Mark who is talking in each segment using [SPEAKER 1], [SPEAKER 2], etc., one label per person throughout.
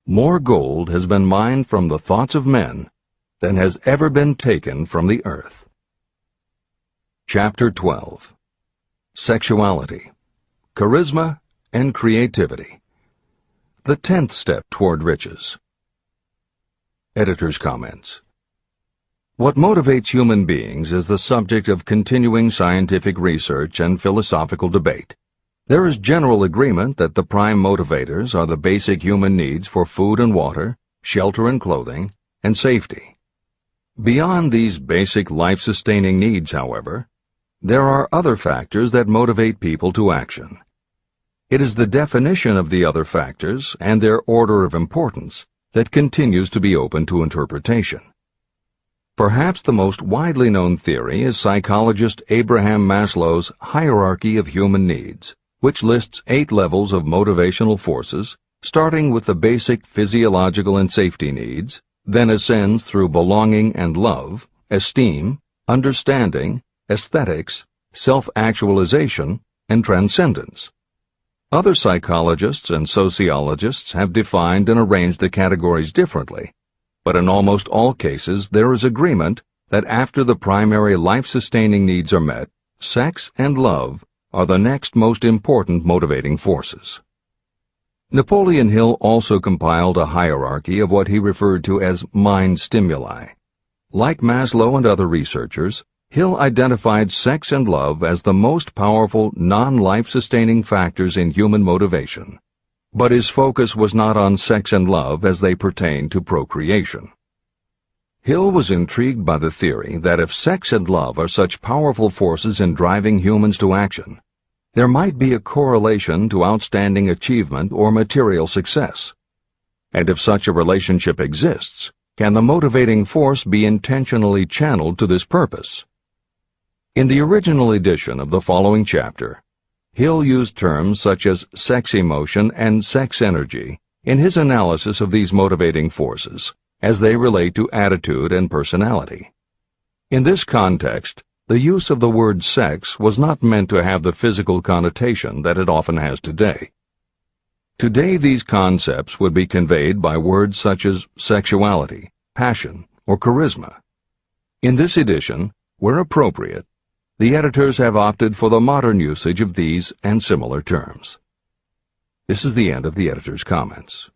[SPEAKER 1] More gold has been mined from the thoughts of men than has ever been taken from the earth. Chapter 12. Sexuality, Charisma, and Creativity. The 10th step toward riches. Editor's comments. What motivates human beings is the subject of continuing scientific research and philosophical debate. There is general agreement that the prime motivators are the basic human needs for food and water, shelter and clothing, and safety. Beyond these basic life-sustaining needs, however, there are other factors that motivate people to action. It is the definition of the other factors and their order of importance that continues to be open to interpretation. Perhaps the most widely known theory is psychologist Abraham Maslow's hierarchy of human needs, which lists 8 levels of motivational forces, starting with the basic physiological and safety needs, then ascends through belonging and love, esteem, understanding, aesthetics, self-actualization, and transcendence. Other psychologists and sociologists have defined and arranged the categories differently, but in almost all cases there is agreement that after the primary life-sustaining needs are met, sex and love are the next most important motivating forces. Napoleon Hill also compiled a hierarchy of what he referred to as mind stimuli. Like Maslow and other researchers, Hill identified sex and love as the most powerful non-life-sustaining factors in human motivation, but his focus was not on sex and love as they pertain to procreation. Hill was intrigued by the theory that if sex and love are such powerful forces in driving humans to action, there might be a correlation to outstanding achievement or material success. And if such a relationship exists, can the motivating force be intentionally channeled to this purpose? In the original edition of the following chapter, Hill used terms such as sex emotion and sex energy in his analysis of these motivating forces, as they relate to attitude and personality. In this context, the use of the word sex was not meant to have the physical connotation that it often has today. Today these concepts would be conveyed by words such as sexuality, passion, or charisma. In this edition, where appropriate, the editors have opted for the modern usage of these and similar terms. This is the end of the editor's comments.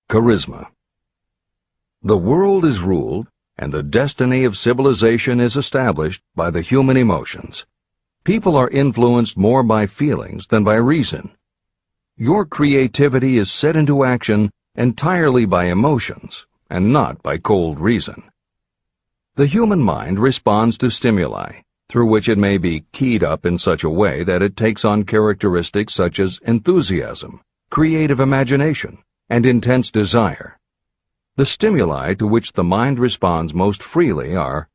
[SPEAKER 1] Charisma. The world is ruled, and the destiny of civilization is established by the human emotions. People are influenced more by feelings than by reason. Your creativity is set into action entirely by emotions, and not by cold reason. The human mind responds to stimuli, through which it may be keyed up in such a way that it takes on characteristics such as enthusiasm, creative imagination, and intense desire. The stimuli to which the mind responds most freely are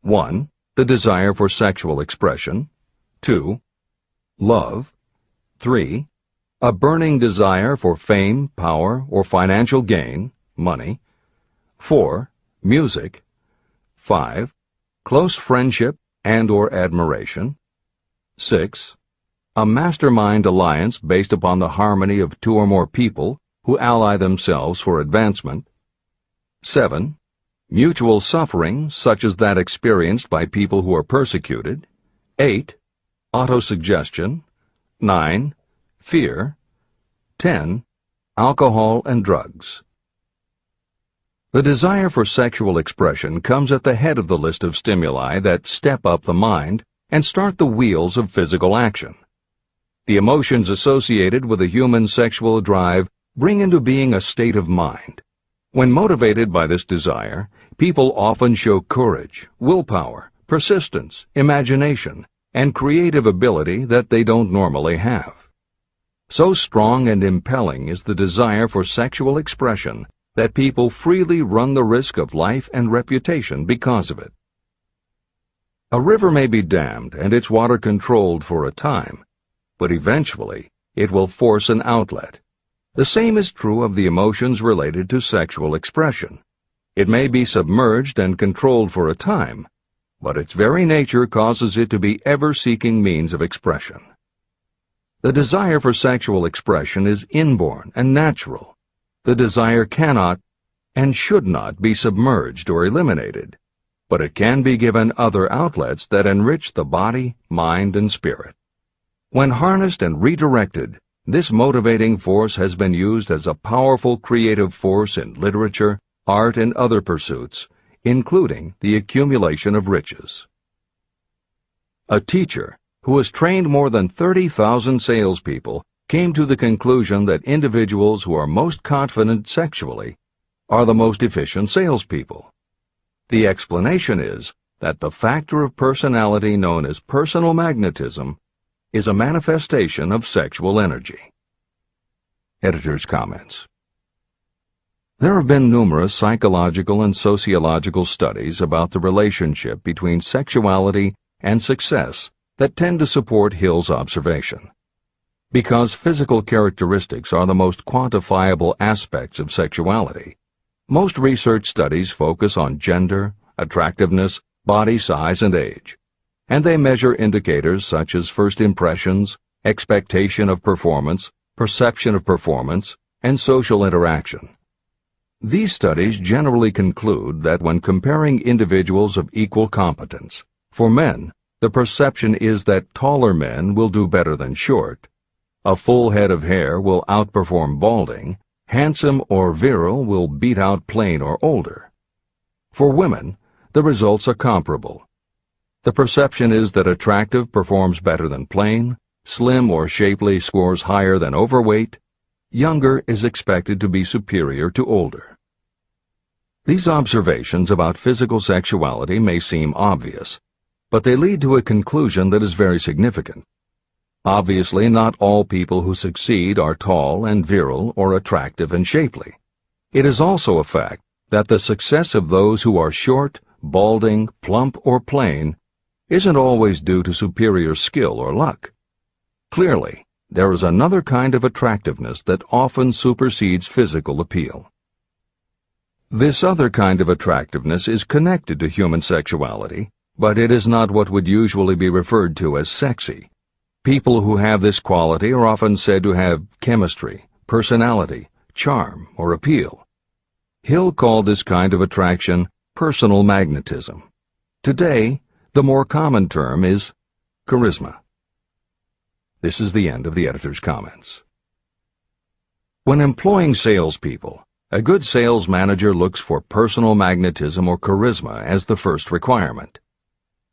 [SPEAKER 1] 1. The desire for sexual expression, 2. Love, 3. A burning desire for fame, power, or financial gain, money, 4. Music, 5. Close friendship and or admiration, 6. A mastermind alliance based upon the harmony of 2 or more people who ally themselves for advancement, 7. Mutual suffering, such as that experienced by people who are persecuted, 8. Autosuggestion, 9. Fear, 10. Alcohol and drugs. The desire for sexual expression comes at the head of the list of stimuli that step up the mind and start the wheels of physical action. The emotions associated with a human sexual drive bring into being a state of mind. When motivated by this desire, people often show courage, willpower, persistence, imagination, and creative ability that they don't normally have. So strong and impelling is the desire for sexual expression that people freely run the risk of life and reputation because of it. A river may be dammed and its water controlled for a time, but eventually it will force an outlet. The same is true of the emotions related to sexual expression. It may be submerged and controlled for a time, but its very nature causes it to be ever-seeking means of expression. The desire for sexual expression is inborn and natural. The desire cannot and should not be submerged or eliminated, but it can be given other outlets that enrich the body, mind, and spirit. When harnessed and redirected, this motivating force has been used as a powerful creative force in literature, art, and other pursuits, including the accumulation of riches. A teacher who has trained more than 30,000 salespeople came to the conclusion that individuals who are most confident sexually are the most efficient salespeople. The explanation is that the factor of personality known as personal magnetism is a manifestation of sexual energy. Editor's comments. There have been numerous psychological and sociological studies about the relationship between sexuality and success that tend to support Hill's observation. Because physical characteristics are the most quantifiable aspects of sexuality, most research studies focus on gender, attractiveness, body size, and age, and they measure indicators such as first impressions, expectation of performance, perception of performance, and social interaction. These studies generally conclude that when comparing individuals of equal competence, for men, the perception is that taller men will do better than short, a full head of hair will outperform balding, handsome or virile will beat out plain or older. For women, the results are comparable. The perception is that attractive performs better than plain, slim or shapely scores higher than overweight, younger is expected to be superior to older. These observations about physical sexuality may seem obvious, but they lead to a conclusion that is very significant. Obviously, not all people who succeed are tall and virile or attractive and shapely. It is also a fact that the success of those who are short, balding, plump, or plain isn't always due to superior skill or luck. Clearly, there is another kind of attractiveness that often supersedes physical appeal. This other kind of attractiveness is connected to human sexuality, but it is not what would usually be referred to as sexy. People who have this quality are often said to have chemistry, personality, charm, or appeal. Hill called this kind of attraction personal magnetism. Today, the more common term is charisma. This is the end of the editor's comments. When employing salespeople, a good sales manager looks for personal magnetism or charisma as the first requirement.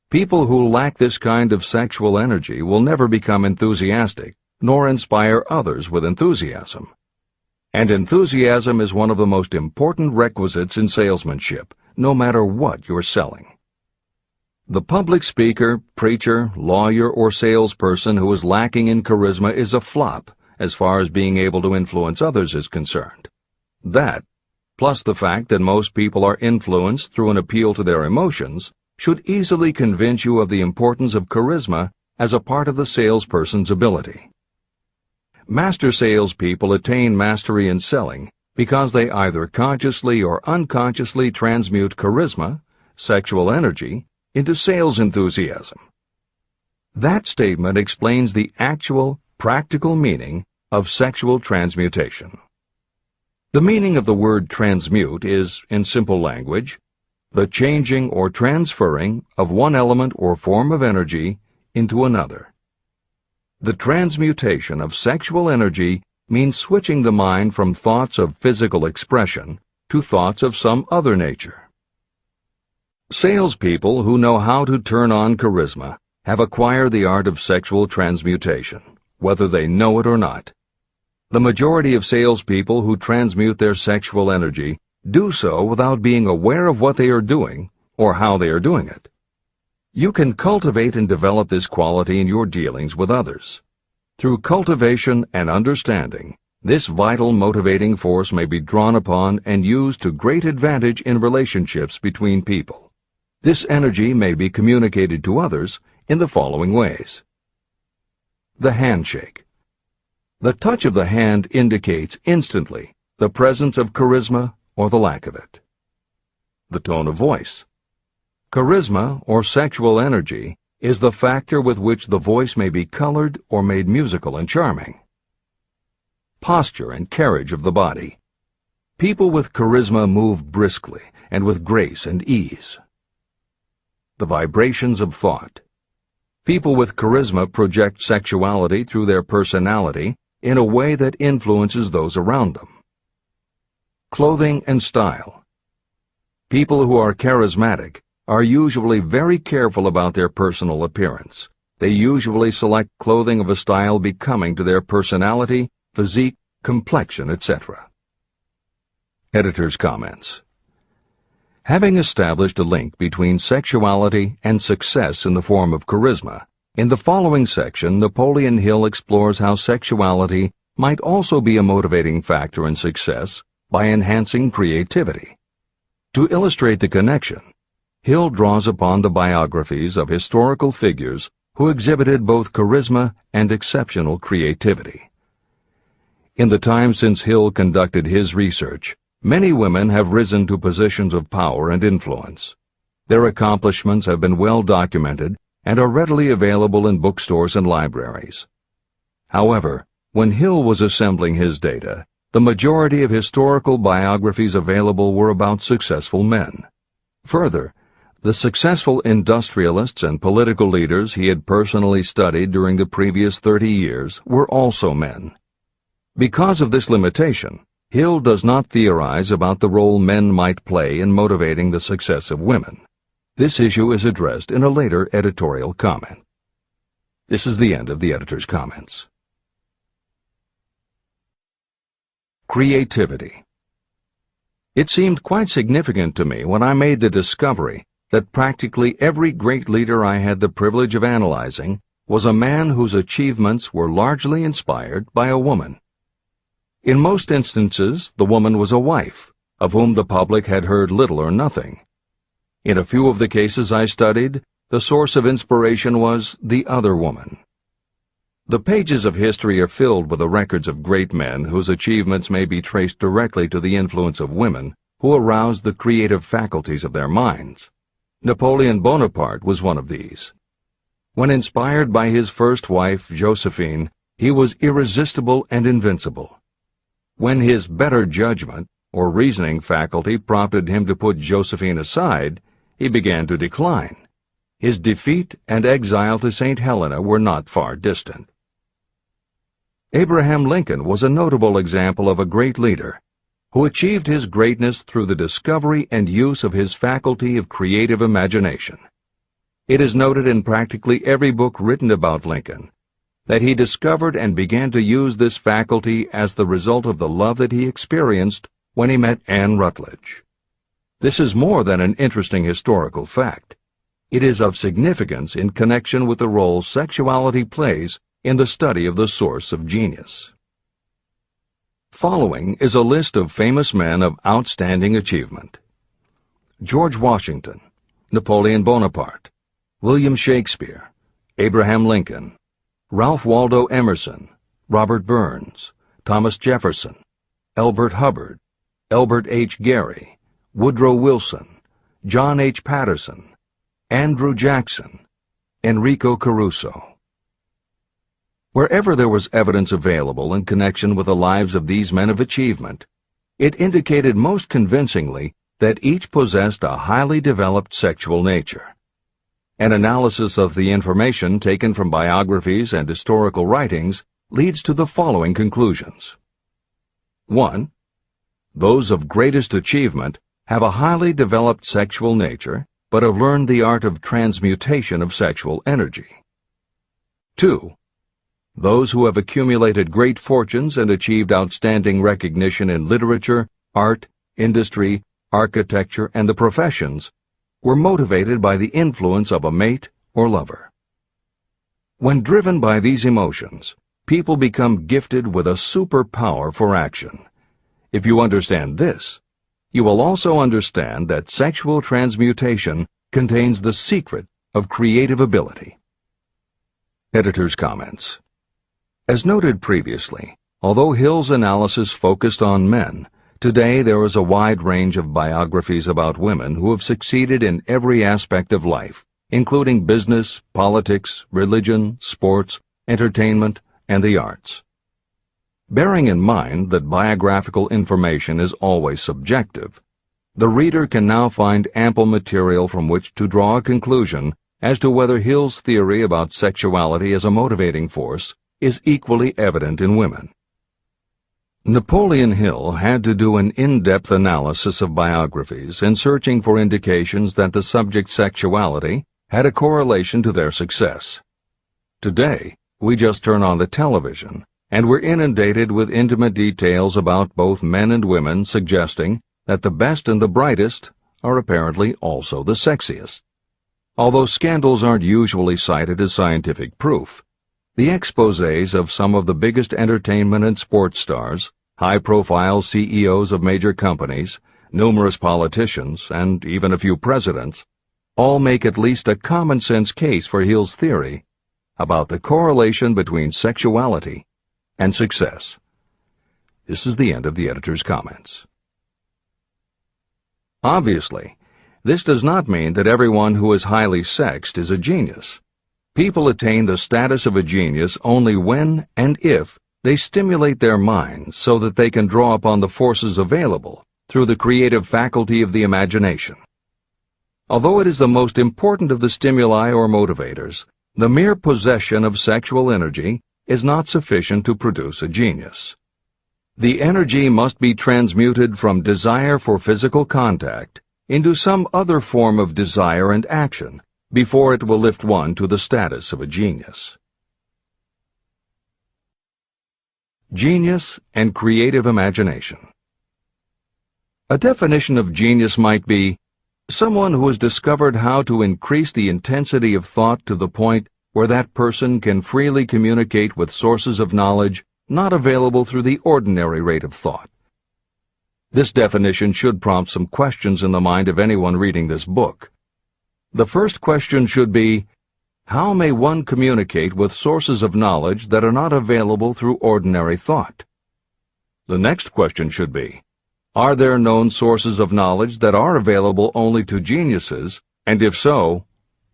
[SPEAKER 1] People who lack this kind of sexual energy will never become enthusiastic, nor inspire others with enthusiasm. And enthusiasm is one of the most important requisites in salesmanship, no matter what you're selling. The public speaker, preacher, lawyer, or salesperson who is lacking in charisma is a flop as far as being able to influence others is concerned. That, plus the fact that most people are influenced through an appeal to their emotions, should easily convince you of the importance of charisma as a part of the salesperson's ability. Master salespeople attain mastery in selling because they either consciously or unconsciously transmute charisma, sexual energy, into sales enthusiasm. That statement explains the actual, practical meaning of sexual transmutation. The meaning of the word transmute is, in simple language, the changing or transferring of one element or form of energy into another. The transmutation of sexual energy means switching the mind from thoughts of physical expression to thoughts of some other nature. Salespeople who know how to turn on charisma have acquired the art of sexual transmutation, whether they know it or not. The majority of salespeople who transmute their sexual energy do so without being aware of what they are doing or how they are doing it. You can cultivate and develop this quality in your dealings with others. Through cultivation and understanding, this vital motivating force may be drawn upon and used to great advantage in relationships between people. This energy may be communicated to others in the following ways. The handshake. The touch of the hand indicates instantly the presence of charisma or the lack of it. The tone of voice. Charisma or sexual energy is the factor with which the voice may be colored or made musical and charming. Posture and carriage of the body. People with charisma move briskly and with grace and ease. The vibrations of thought. People with charisma project sexuality through their personality in a way that influences those around them. Clothing and style. People who are charismatic are usually very careful about their personal appearance. They usually select clothing of a style becoming to their personality, physique, complexion, etc. Editor's comments. Having established a link between sexuality and success in the form of charisma, in the following section Napoleon Hill explores how sexuality might also be a motivating factor in success by enhancing creativity. To illustrate the connection, Hill draws upon the biographies of historical figures who exhibited both charisma and exceptional creativity. In the time since Hill conducted his research, many women have risen to positions of power and influence. Their accomplishments have been well documented and are readily available in bookstores and libraries. However, when Hill was assembling his data, the majority of historical biographies available were about successful men. Further, the successful industrialists and political leaders he had personally studied during the previous 30 years were also men. Because of this limitation, Hill does not theorize about the role men might play in motivating the success of women. This issue is addressed in a later editorial comment. This is the end of the editor's comments. Creativity. It seemed quite significant to me when I made the discovery that practically every great leader I had the privilege of analyzing was a man whose achievements were largely inspired by a woman. In most instances, the woman was a wife, of whom the public had heard little or nothing. In a few of the cases I studied, the source of inspiration was the other woman. The pages of history are filled with the records of great men whose achievements may be traced directly to the influence of women who aroused the creative faculties of their minds. Napoleon Bonaparte was one of these. When inspired by his first wife, Josephine, he was irresistible and invincible. When his better judgment or reasoning faculty prompted him to put Josephine aside, he began to decline. His defeat and exile to St. Helena were not far distant. Abraham Lincoln was a notable example of a great leader who achieved his greatness through the discovery and use of his faculty of creative imagination. It is noted in practically every book written about Lincoln that he discovered and began to use this faculty as the result of the love that he experienced when he met Anne Rutledge. This is more than an interesting historical fact. It is of significance in connection with the role sexuality plays in the study of the source of genius. Following is a list of famous men of outstanding achievement: George Washington, Napoleon Bonaparte, William Shakespeare, Abraham Lincoln, Ralph Waldo Emerson, Robert Burns, Thomas Jefferson, Elbert Hubbard, Elbert H. Gary, Woodrow Wilson, John H. Patterson, Andrew Jackson, Enrico Caruso. Wherever there was evidence available in connection with the lives of these men of achievement, it indicated most convincingly that each possessed a highly developed sexual nature. An analysis of the information taken from biographies and historical writings leads to the following conclusions. 1. Those of greatest achievement have a highly developed sexual nature, but have learned the art of transmutation of sexual energy. 2. Those who have accumulated great fortunes and achieved outstanding recognition in literature, art, industry, architecture, and the professions were motivated by the influence of a mate or lover. When driven by these emotions, people become gifted with a superpower for action. If you understand this, you will also understand that sexual transmutation contains the secret of creative ability. Editor's comments. As noted previously, although Hill's analysis focused on men, today there is a wide range of biographies about women who have succeeded in every aspect of life, including business, politics, religion, sports, entertainment, and the arts. Bearing in mind that biographical information is always subjective, the reader can now find ample material from which to draw a conclusion as to whether Hill's theory about sexuality as a motivating force is equally evident in women. Napoleon Hill had to do an in-depth analysis of biographies in searching for indications that the subject's sexuality had a correlation to their success. Today, we just turn on the television, and we're inundated with intimate details about both men and women suggesting that the best and the brightest are apparently also the sexiest. Although scandals aren't usually cited as scientific proof, the exposés of some of the biggest entertainment and sports stars, high-profile CEOs of major companies, numerous politicians, and even a few presidents, all make at least a common-sense case for Hill's theory about the correlation between sexuality and success. This is the end of the editor's comments. Obviously, this does not mean that everyone who is highly sexed is a genius. People attain the status of a genius only when and if they stimulate their minds so that they can draw upon the forces available through the creative faculty of the imagination. Although it is the most important of the stimuli or motivators, the mere possession of sexual energy is not sufficient to produce a genius. The energy must be transmuted from desire for physical contact into some other form of desire and action before it will lift one to the status of a genius. Genius and creative imagination. A definition of genius might be someone who has discovered how to increase the intensity of thought to the point where that person can freely communicate with sources of knowledge not available through the ordinary rate of thought. This definition should prompt some questions in the mind of anyone reading this book. The first question should be, how may one communicate with sources of knowledge that are not available through ordinary thought? The next question should be, are there known sources of knowledge that are available only to geniuses, and if so,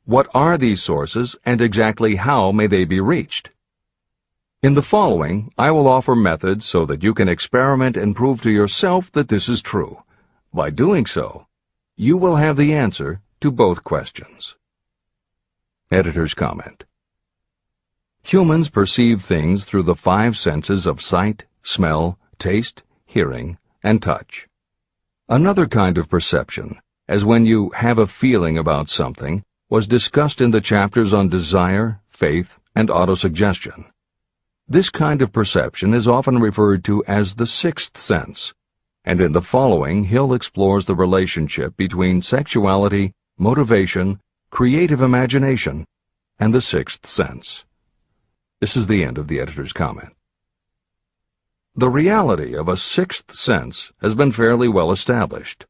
[SPEAKER 1] what are these sources and exactly how may they be reached? In the following, I will offer methods so that you can experiment and prove to yourself that this is true. By doing so, you will have the answer to both questions. Editor's comment. Humans perceive things through the 5 senses of sight, smell, taste, hearing, and touch. Another kind of perception, as when you have a feeling about something, was discussed in the chapters on desire, faith, and autosuggestion. This kind of perception is often referred to as the 6th sense, and in the following Hill explores the relationship between sexuality, motivation, creative imagination, and the 6th sense. This is the end of the editor's comment. The reality of a 6th sense has been fairly well established.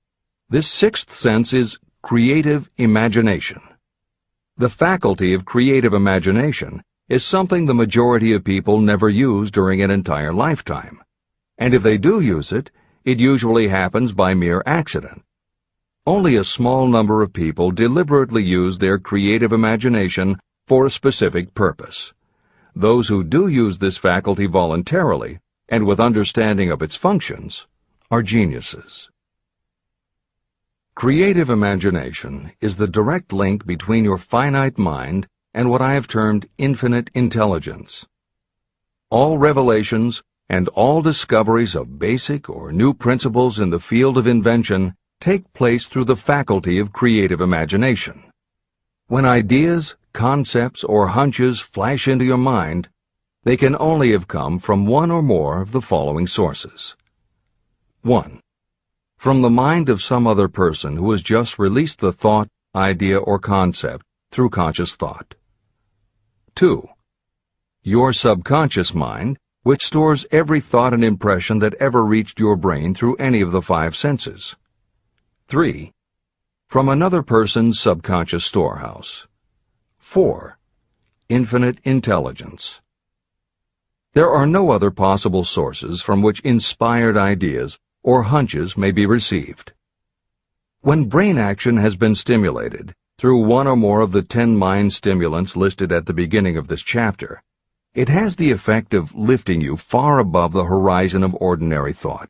[SPEAKER 1] This 6th sense is creative imagination. The faculty of creative imagination is something the majority of people never use during an entire lifetime, and if they do use it, it usually happens by mere accident. Only a small number of people deliberately use their creative imagination for a specific purpose. Those who do use this faculty voluntarily and with understanding of its functions are geniuses. Creative imagination is the direct link between your finite mind and what I have termed infinite intelligence. All revelations and all discoveries of basic or new principles in the field of invention take place through the faculty of creative imagination. When ideas, concepts, or hunches flash into your mind, they can only have come from one or more of the following sources. 1. From the mind of some other person who has just released the thought, idea, or concept through conscious thought. 2. Your subconscious mind, which stores every thought and impression that ever reached your brain through any of the 5 senses. 3. From another person's subconscious storehouse. 4. Infinite intelligence. There are no other possible sources from which inspired ideas or hunches may be received. When brain action has been stimulated through one or more of the 10 mind stimulants listed at the beginning of this chapter, it has the effect of lifting you far above the horizon of ordinary thought.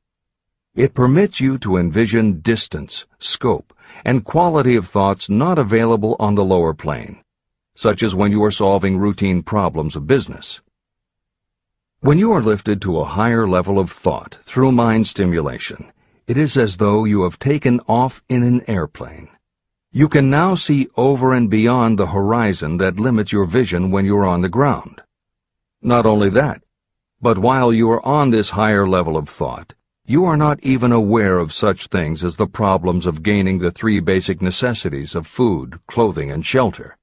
[SPEAKER 1] It permits you to envision distance, scope, and quality of thoughts not available on the lower plane, such as when you are solving routine problems of business. When you are lifted to a higher level of thought through mind stimulation, it is as though you have taken off in an airplane. You can now see over and beyond the horizon that limits your vision when you are on the ground. Not only that, but while you are on this higher level of thought, you are not even aware of such things as the problems of gaining the 3 basic necessities of food, clothing, and shelter.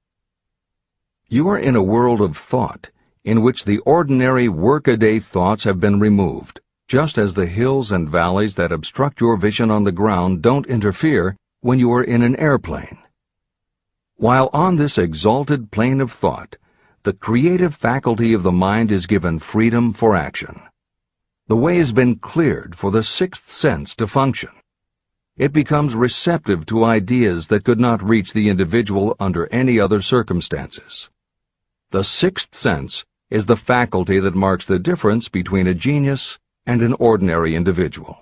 [SPEAKER 1] You are in a world of thought in which the ordinary workaday thoughts have been removed, just as the hills and valleys that obstruct your vision on the ground don't interfere when you are in an airplane. While on this exalted plane of thought, the creative faculty of the mind is given freedom for action. The way has been cleared for the 6th sense to function. It becomes receptive to ideas that could not reach the individual under any other circumstances. The 6th sense is the faculty that marks the difference between a genius and an ordinary individual.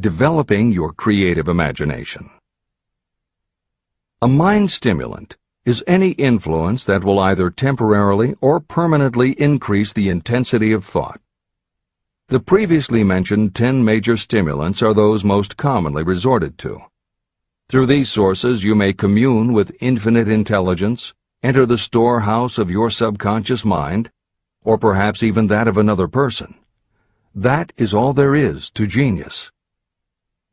[SPEAKER 1] Developing your creative imagination. A mind stimulant is any influence that will either temporarily or permanently increase the intensity of thought. The previously mentioned 10 major stimulants are those most commonly resorted to. Through these sources you may commune with infinite intelligence, enter the storehouse of your subconscious mind, or perhaps even that of another person. That is all there is to genius.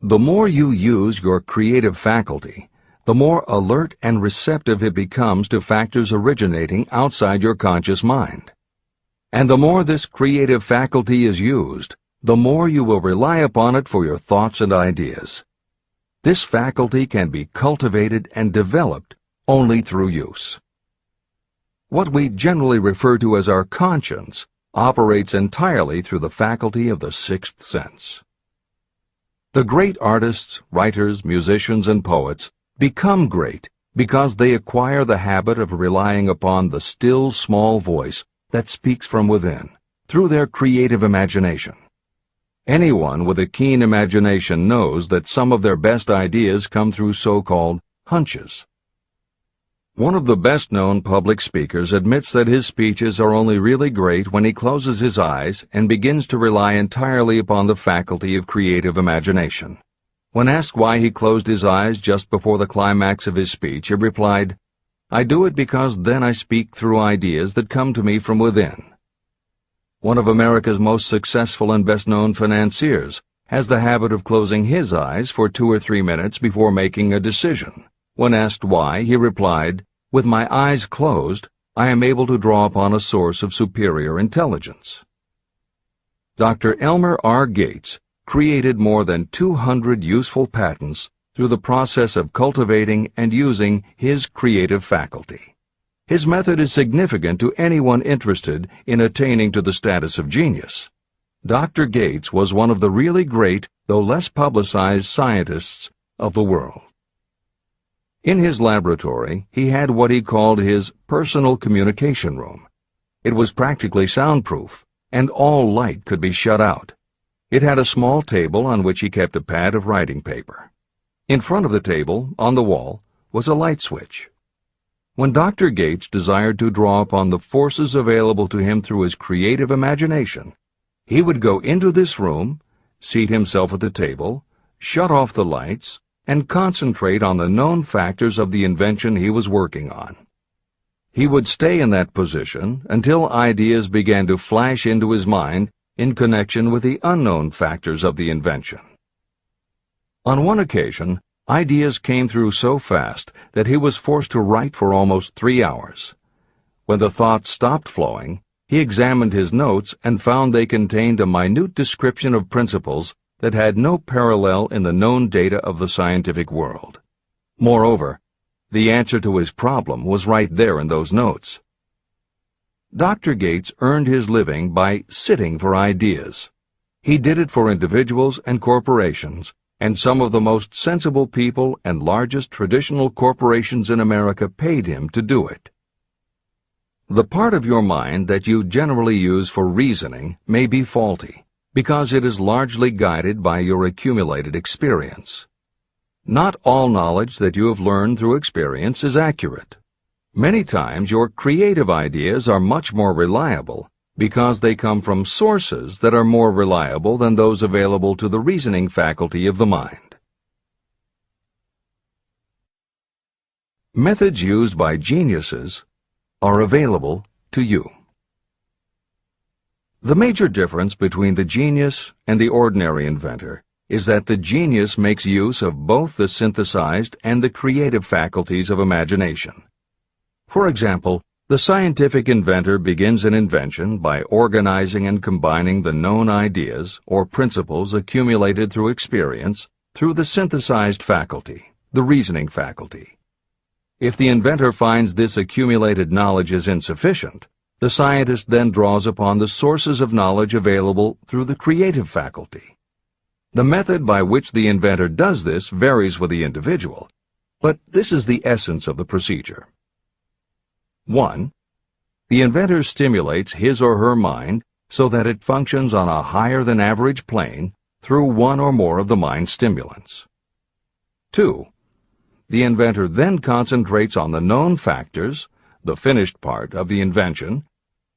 [SPEAKER 1] The more you use your creative faculty, the more alert and receptive it becomes to factors originating outside your conscious mind. And the more this creative faculty is used, the more you will rely upon it for your thoughts and ideas. This faculty can be cultivated and developed only through use. What we generally refer to as our conscience operates entirely through the faculty of the 6th sense. The great artists, writers, musicians, and poets become great because they acquire the habit of relying upon the still small voice that speaks from within, through their creative imagination. Anyone with a keen imagination knows that some of their best ideas come through so-called hunches. One of the best-known public speakers admits that his speeches are only really great when he closes his eyes and begins to rely entirely upon the faculty of creative imagination. When asked why he closed his eyes just before the climax of his speech, he replied, "I do it because then I speak through ideas that come to me from within." One of America's most successful and best-known financiers has the habit of closing his eyes for 2 or 3 minutes before making a decision. When asked why, he replied, "With my eyes closed, I am able to draw upon a source of superior intelligence." Dr. Elmer R. Gates created more than 200 useful patents through the process of cultivating and using his creative faculty. His method is significant to anyone interested in attaining to the status of genius. Dr. Gates was one of the really great, though less publicized, scientists of the world. In his laboratory, he had what he called his personal communication room. It was practically soundproof, and all light could be shut out. It had a small table on which he kept a pad of writing paper. In front of the table, on the wall, was a light switch. When Dr. Gates desired to draw upon the forces available to him through his creative imagination, he would go into this room, seat himself at the table, shut off the lights, and concentrate on the known factors of the invention he was working on. He would stay in that position until ideas began to flash into his mind in connection with the unknown factors of the invention. On one occasion, ideas came through so fast that he was forced to write for almost 3 hours. When the thoughts stopped flowing, he examined his notes and found they contained a minute description of principles that had no parallel in the known data of the scientific world. Moreover, the answer to his problem was right there in those notes. Dr. Gates earned his living by sitting for ideas. He did it for individuals and corporations, and some of the most sensible people and largest traditional corporations in America paid him to do it. The part of your mind that you generally use for reasoning may be faulty, because it is largely guided by your accumulated experience. Not all knowledge that you have learned through experience is accurate. Many times your creative ideas are much more reliable because they come from sources that are more reliable than those available to the reasoning faculty of the mind. Methods used by geniuses are available to you. The major difference between the genius and the ordinary inventor is that the genius makes use of both the synthesized and the creative faculties of imagination. For example, the scientific inventor begins an invention by organizing and combining the known ideas or principles accumulated through experience through the synthesized faculty, the reasoning faculty. If the inventor finds this accumulated knowledge is insufficient, the scientist then draws upon the sources of knowledge available through the creative faculty. The method by which the inventor does this varies with the individual, but this is the essence of the procedure. 1. The inventor stimulates his or her mind so that it functions on a higher-than-average plane through one or more of the mind stimulants. 2. The inventor then concentrates on the known factors, the finished part of the invention,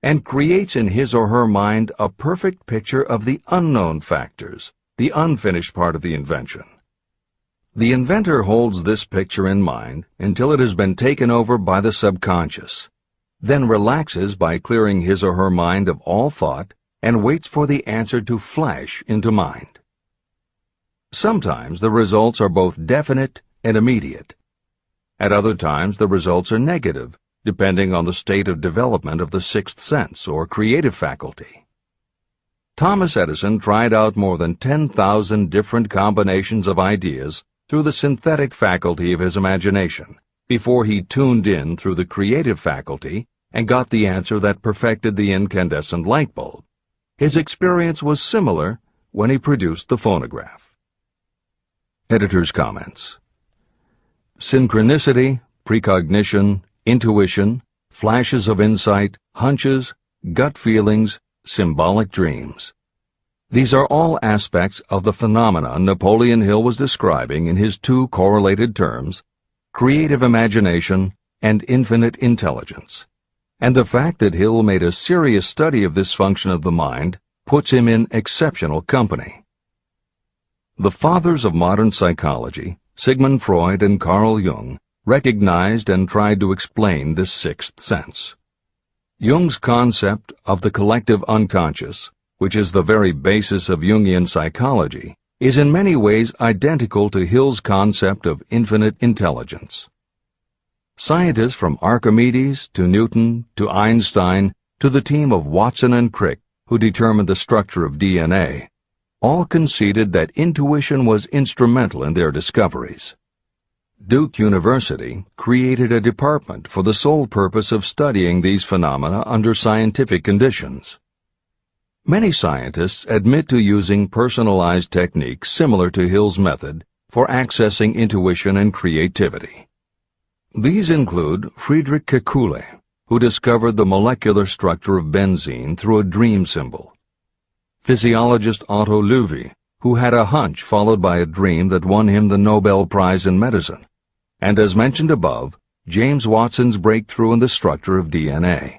[SPEAKER 1] and creates in his or her mind a perfect picture of the unknown factors, the unfinished part of the invention. The inventor holds this picture in mind until it has been taken over by the subconscious, then relaxes by clearing his or her mind of all thought and waits for the answer to flash into mind. Sometimes the results are both definite and immediate. At other times the results are negative, depending on the state of development of the sixth sense or creative faculty. Thomas Edison tried out more than 10,000 different combinations of ideas through the synthetic faculty of his imagination before he tuned in through the creative faculty and got the answer that perfected the incandescent light bulb. His experience was similar when he produced the phonograph. Editor's comments. Synchronicity, precognition, intuition, flashes of insight, hunches, gut feelings, symbolic dreams. These are all aspects of the phenomena Napoleon Hill was describing in his two correlated terms, creative imagination and infinite intelligence. And the fact that Hill made a serious study of this function of the mind puts him in exceptional company. The fathers of modern psychology, Sigmund Freud and Carl Jung, recognized and tried to explain this sixth sense. Jung's concept of the collective unconscious, which is the very basis of Jungian psychology, is in many ways identical to Hill's concept of infinite intelligence. Scientists from Archimedes to Newton to Einstein to the team of Watson and Crick, who determined the structure of DNA, all conceded that intuition was instrumental in their discoveries. Duke University created a department for the sole purpose of studying these phenomena under scientific conditions. Many scientists admit to using personalized techniques similar to Hill's method for accessing intuition and creativity. These include Friedrich Kekule, who discovered the molecular structure of benzene through a dream symbol; physiologist Otto Loewi, who had a hunch followed by a dream that won him the Nobel Prize in Medicine; and as mentioned above, James Watson's breakthrough in the structure of DNA.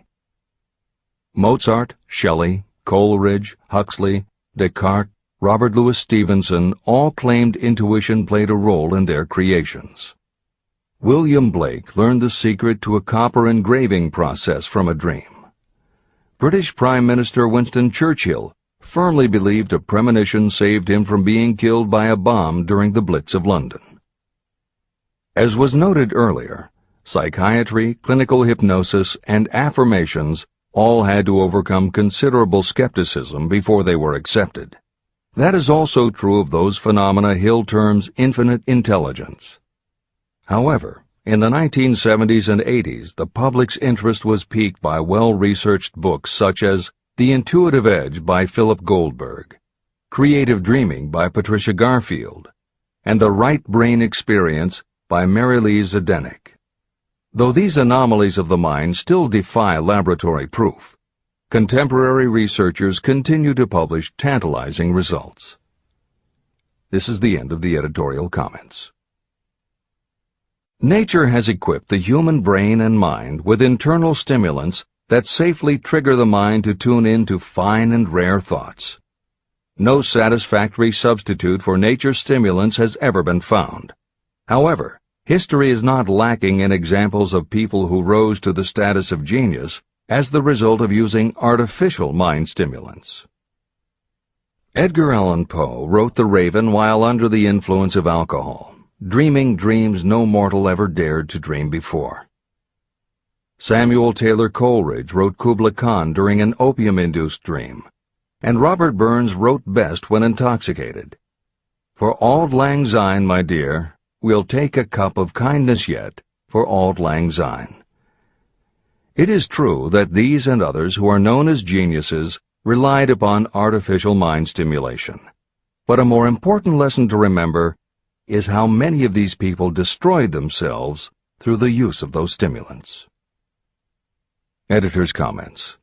[SPEAKER 1] Mozart, Shelley, Coleridge, Huxley, Descartes, Robert Louis Stevenson all claimed intuition played a role in their creations. William Blake learned the secret to a copper engraving process from a dream. British Prime Minister Winston Churchill firmly believed a premonition saved him from being killed by a bomb during the Blitz of London. As was noted earlier, psychiatry, clinical hypnosis, and affirmations all had to overcome considerable skepticism before they were accepted. That is also true of those phenomena Hill terms infinite intelligence. However, in the 1970s and 80s, the public's interest was piqued by well-researched books such as The Intuitive Edge by Philip Goldberg, Creative Dreaming by Patricia Garfield, and the right brain experience by Mary Lee Zdenek. Though these anomalies of the mind still defy laboratory proof, contemporary researchers continue to publish tantalizing results. This is the end of the editorial comments. Nature has equipped the human brain and mind with internal stimulants that safely trigger the mind to tune in to fine and rare thoughts. No satisfactory substitute for nature's stimulants has ever been found. However, history is not lacking in examples of people who rose to the status of genius as the result of using artificial mind stimulants. Edgar Allan Poe wrote The Raven while under the influence of alcohol, dreaming dreams no mortal ever dared to dream before. Samuel Taylor Coleridge wrote Kubla Khan during an opium-induced dream, and Robert Burns wrote best when intoxicated. For auld lang syne, my dear, we'll take a cup of kindness yet for auld lang syne. It is true that these and others who are known as geniuses relied upon artificial mind stimulation. But a more important lesson to remember is how many of these people destroyed themselves through the use of those stimulants. Editor's comments.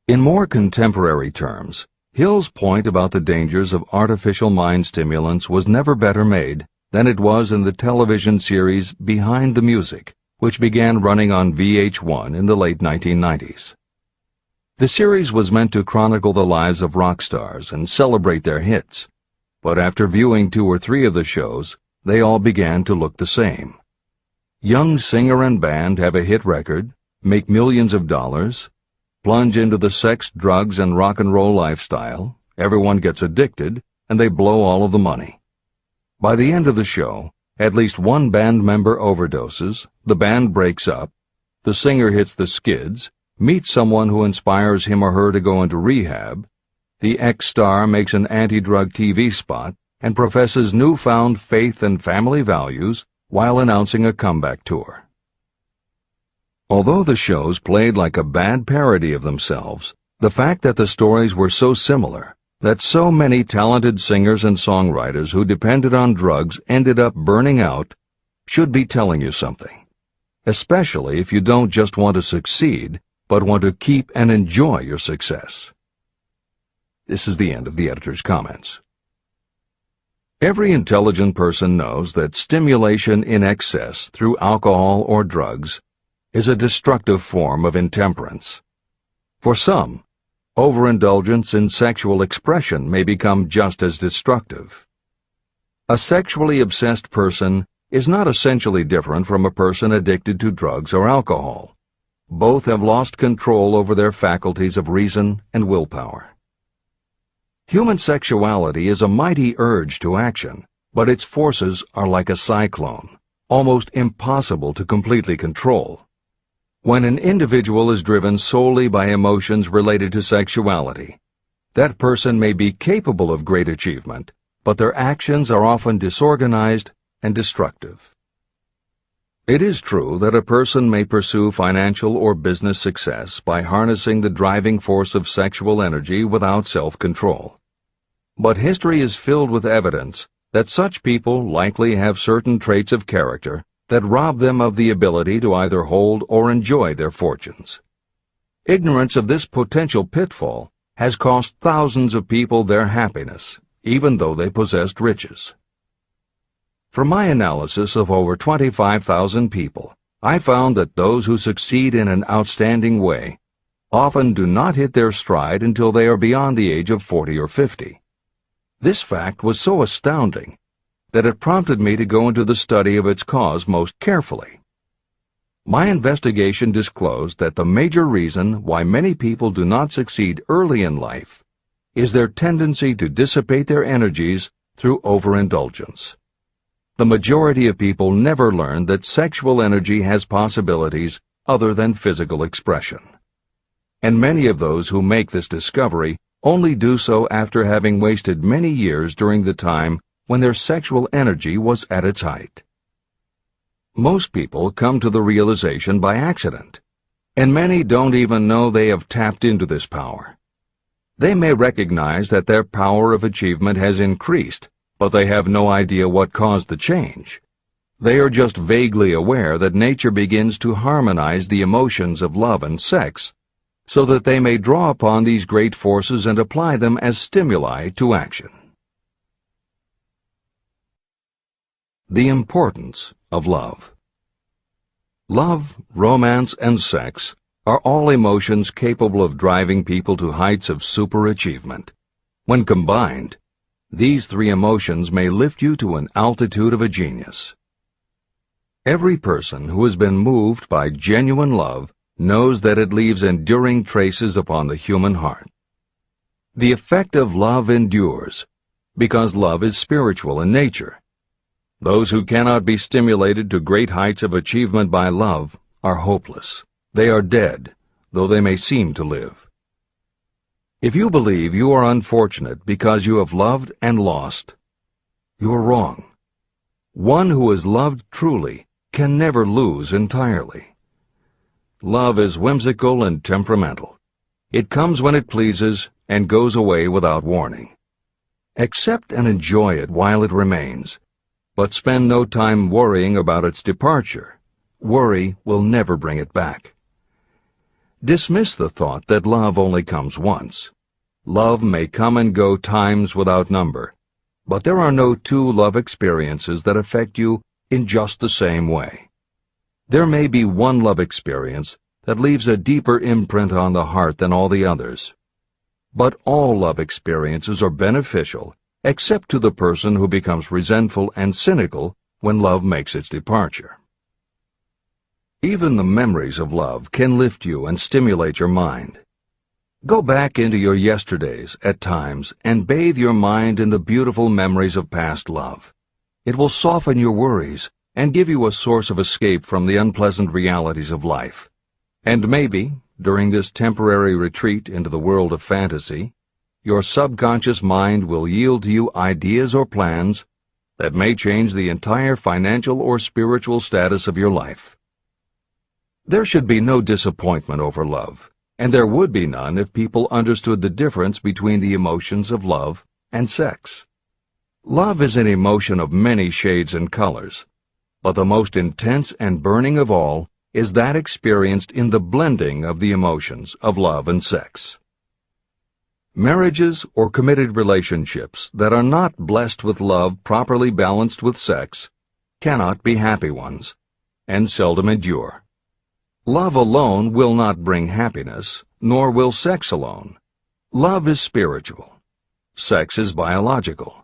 [SPEAKER 1] In more contemporary terms, Hill's point about the dangers of artificial mind stimulants was never better made than it was in the television series Behind the Music, which began running on VH1 in the late 1990s. The series was meant to chronicle the lives of rock stars and celebrate their hits, but after viewing 2 or 3 of the shows, they all began to look the same. Young singer and band have a hit record, make millions of dollars, plunge into the sex, drugs, and rock and roll lifestyle, everyone gets addicted, and they blow all of the money. By the end of the show, at least one band member overdoses, the band breaks up, the singer hits the skids, meets someone who inspires him or her to go into rehab, the ex-star makes an anti-drug TV spot and professes newfound faith and family values while announcing a comeback tour. Although the shows played like a bad parody of themselves, the fact that the stories were so similar, that so many talented singers and songwriters who depended on drugs ended up burning out, should be telling you something, especially if you don't just want to succeed, but want to keep and enjoy your success. This is the end of the editor's comments. Every intelligent person knows that stimulation in excess through alcohol or drugs is a destructive form of intemperance. For some, overindulgence in sexual expression may become just as destructive. A sexually obsessed person is not essentially different from a person addicted to drugs or alcohol. Both have lost control over their faculties of reason and willpower. Human sexuality is a mighty urge to action, but its forces are like a cyclone, almost impossible to completely control. When an individual is driven solely by emotions related to sexuality, that person may be capable of great achievement, but their actions are often disorganized and destructive. It is true that a person may pursue financial or business success by harnessing the driving force of sexual energy without self-control. But history is filled with evidence that such people likely have certain traits of character that rob them of the ability to either hold or enjoy their fortunes. Ignorance of this potential pitfall has cost thousands of people their happiness, even though they possessed riches. From my analysis of over 25,000 people, I found that those who succeed in an outstanding way often do not hit their stride until they are beyond the age of 40 or 50. This fact was so astounding that it prompted me to go into the study of its cause most carefully. My investigation disclosed that the major reason why many people do not succeed early in life is their tendency to dissipate their energies through overindulgence. The majority of people never learn that sexual energy has possibilities other than physical expression. And many of those who make this discovery only do so after having wasted many years during the time when their sexual energy was at its height. Most people come to the realization by accident, and many don't even know they have tapped into this power. They may recognize that their power of achievement has increased, but they have no idea what caused the change. They are just vaguely aware that nature begins to harmonize the emotions of love and sex, so that they may draw upon these great forces and apply them as stimuli to action. The importance of love. Love, romance, and sex are all emotions capable of driving people to heights of superachievement. When combined, these three emotions may lift you to an altitude of a genius. Every person who has been moved by genuine love knows that it leaves enduring traces upon the human heart. The effect of love endures, because love is spiritual in nature. Those who cannot be stimulated to great heights of achievement by love are hopeless. They are dead, though they may seem to live. If you believe you are unfortunate because you have loved and lost, you are wrong. One who has loved truly can never lose entirely. Love is whimsical and temperamental. It comes when it pleases and goes away without warning. Accept and enjoy it while it remains, but spend no time worrying about its departure. Worry will never bring it back. Dismiss the thought that love only comes once. Love may come and go times without number, but there are no two love experiences that affect you in just the same way. There may be one love experience that leaves a deeper imprint on the heart than all the others. But all love experiences are beneficial, except to the person who becomes resentful and cynical when love makes its departure. Even the memories of love can lift you and stimulate your mind. Go back into your yesterdays at times and bathe your mind in the beautiful memories of past love. It will soften your worries and give you a source of escape from the unpleasant realities of life. And maybe, during this temporary retreat into the world of fantasy, your subconscious mind will yield to you ideas or plans that may change the entire financial or spiritual status of your life. There should be no disappointment over love, and there would be none if people understood the difference between the emotions of love and sex. Love is an emotion of many shades and colors, but the most intense and burning of all is that experienced in the blending of the emotions of love and sex. Marriages or committed relationships that are not blessed with love properly balanced with sex cannot be happy ones, and seldom endure. Love alone will not bring happiness, nor will sex alone. Love is spiritual. Sex is biological.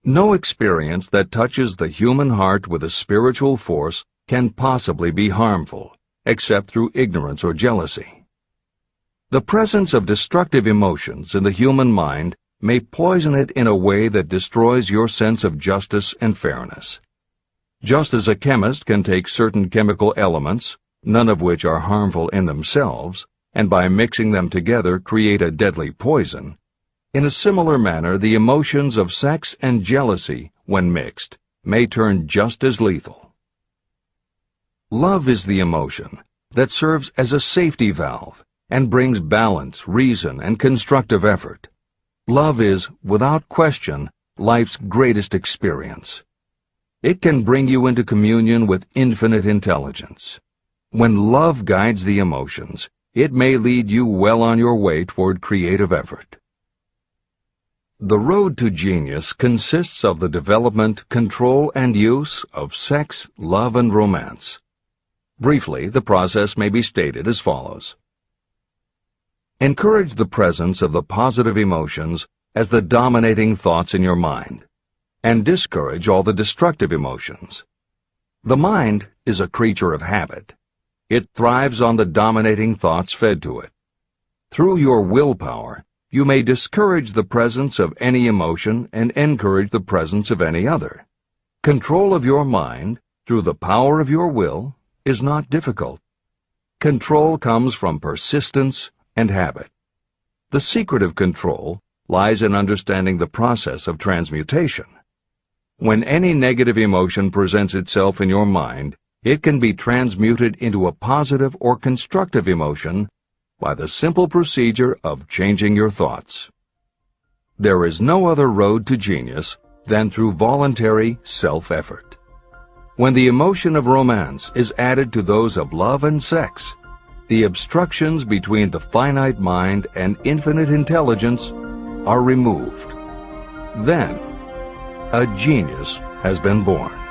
[SPEAKER 1] No experience that touches the human heart with a spiritual force can possibly be harmful, except through ignorance or jealousy. The presence of destructive emotions in the human mind may poison it in a way that destroys your sense of justice and fairness. Just as a chemist can take certain chemical elements, none of which are harmful in themselves, and by mixing them together create a deadly poison, in a similar manner the emotions of sex and jealousy, when mixed, may turn just as lethal. Love is the emotion that serves as a safety valve and brings balance, reason, and constructive effort. Love is, without question, life's greatest experience. It can bring you into communion with infinite intelligence. When love guides the emotions, it may lead you well on your way toward creative effort. The road to genius consists of the development, control, and use of sex, love, and romance. Briefly, the process may be stated as follows. Encourage the presence of the positive emotions as the dominating thoughts in your mind, and discourage all the destructive emotions. The mind is a creature of habit. It thrives on the dominating thoughts fed to it. Through your willpower, you may discourage the presence of any emotion and encourage the presence of any other. Control of your mind, through the power of your will, is not difficult. Control comes from persistence and habit. The secret of control lies in understanding the process of transmutation. When any negative emotion presents itself in your mind, it can be transmuted into a positive or constructive emotion by the simple procedure of changing your thoughts. There is no other road to genius than through voluntary self-effort. When the emotion of romance is added to those of love and sex, the obstructions between the finite mind and infinite intelligence are removed. Then, a genius has been born.